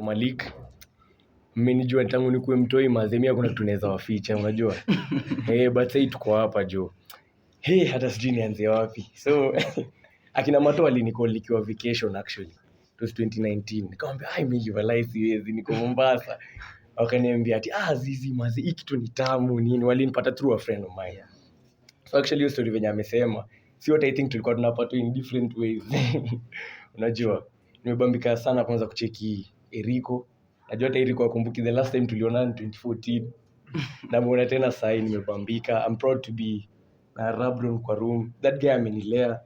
Malik, mmenijua tangu nikuwe mtoi mazemia kuna tunaweza waficha unajua. But say tuko hapa jo. Hata sijui nianze wapi. So akina Mato alinicall nikiwa vacation actually. It was 2019. Nikamwambia mimi walai siwezi niko Mombasa. Wakaniambia ati zizi mazi hiki kitu ni tamu nini, walinipata through a friend of mine. So actually hiyo story venye amesema si what I think tulikuwa tunapata in different ways. Unajua nimebambika sana kwanza kucheki Eriko. Najua hata Eriko akumbuki the last time tulionana 2014. Na muona tena sasa nimebambika. I'm proud to be na Rabron kwa room. That guy amenilea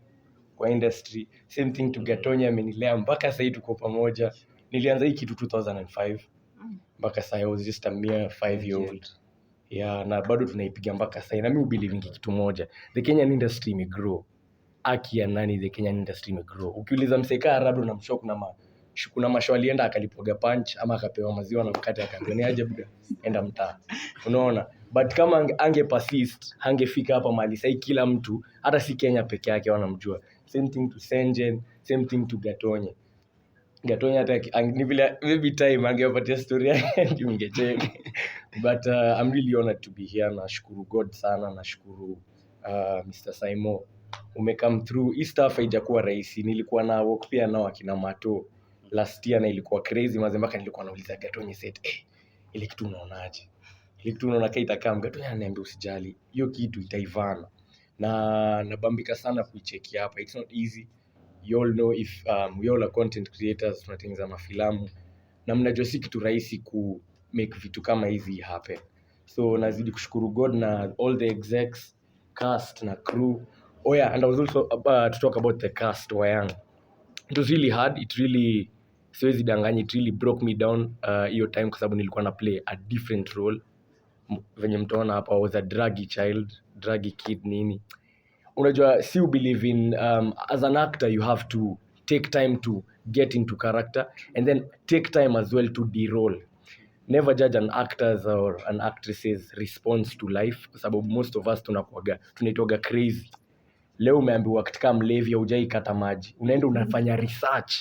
kwa industry. Same thing to Gatonya amenilea mpaka sasa tuko pamoja. Nilianza hii kitu 2005. Mpaka sasa I was just a mere 5-year-old. Yeah, na bado tunaipiga mpaka sasa. Na mimi believe kitu moja. The Kenyan industry imegrow. Aki ya nani the Kenyan industry imegrow. Ukiuliza mseka Rabron na mshoku kuna masho alienda akalipoga punch ama akapewa maziwa na mkate akaambia ni aje buda enda mtaa. Unaona? But kama ange persist, hangefika hapa mahali sasa kila mtu hata si Kenya peke yake wanamjua. Same thing to Senjen, same thing to Gatonya. Gatonya hata ni vile every time angewapatia story yake ungecheka. But I'm really honored to be here. Nashukuru God sana, nashukuru Mr. Simon. Umecome through. Hii stuff haijakuwa rahisi. Nilikuwa na work pia nao akina Mato last year na ilikuwa crazy mazembaka nilikuwa nauliza Gatonya set ile kitu unaonaje? Ile kitu unaona itakaa Gatonya ananiambia usijali. Hiyo kitu itaivana. Na nabambika sana kuicheki hapa. It's not easy. You all know if we all are content creators tunatengeneza mafilamu na mnajua si kitu rahisi ku make vitu kama hizi happen. So nazidi kushukuru God na all the execs, cast na crew. And I was also to talk about the cast Wayang. It was really hard. It really siwezi danganya, it really broke me down hiyo time kwa sababu nilikuwa na play a different role. Venye mtaona hapa I was a druggy kid nini. Unajua si you believe in as an actor you have to take time to get into character and then take time as well to de-roll. Never judge an actor's or an actress's response to life kwa sababu most of us tunaitwaga crazy. Leo umeambiwa katika mlevi hujai kata maji. Unaenda unafanya research,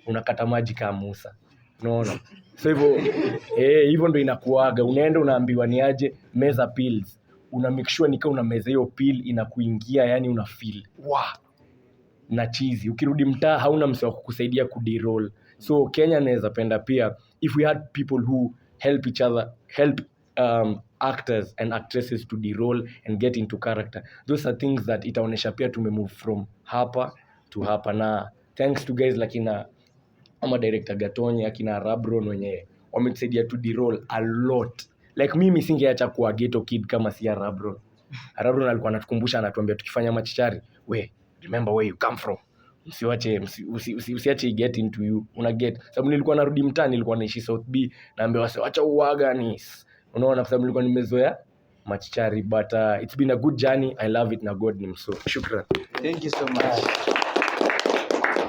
unakata maji kama Musa. Unaona? So hivyo ndio inakuaga. Unaenda unaambiwa ni aje meza pills. Una make sure nika unameza hiyo pill inakuingia yani una feel na cheesy. Ukirudi mtaa hauna mse wa kukusaidia kuderoll. So Kenya naweza penda pia if we had people who help each other, help actors and actresses to deroll and get into character. Those are things that itaonesha pia tumemove from hapa to hapa. Na thanks to guys like ama director Gatonya akina Rabron wenye wametusaidia to deroll a lot. Like mimi singeacha kuwa ghetto kid kama si Rabron. Rabron alikuwa anatukumbusha anatuambia tukifanya machichari, remember where you come from. Usiache get into you. Una get. Sababu nilikuwa narudi mtaani nilikuwa naishi South B naambia wase acha uaga ni. Unaona kwa sababu nilikuwa nimezoea machichari but it's been a good journey. I love it na God ni mso. Shukran. Thank you so much.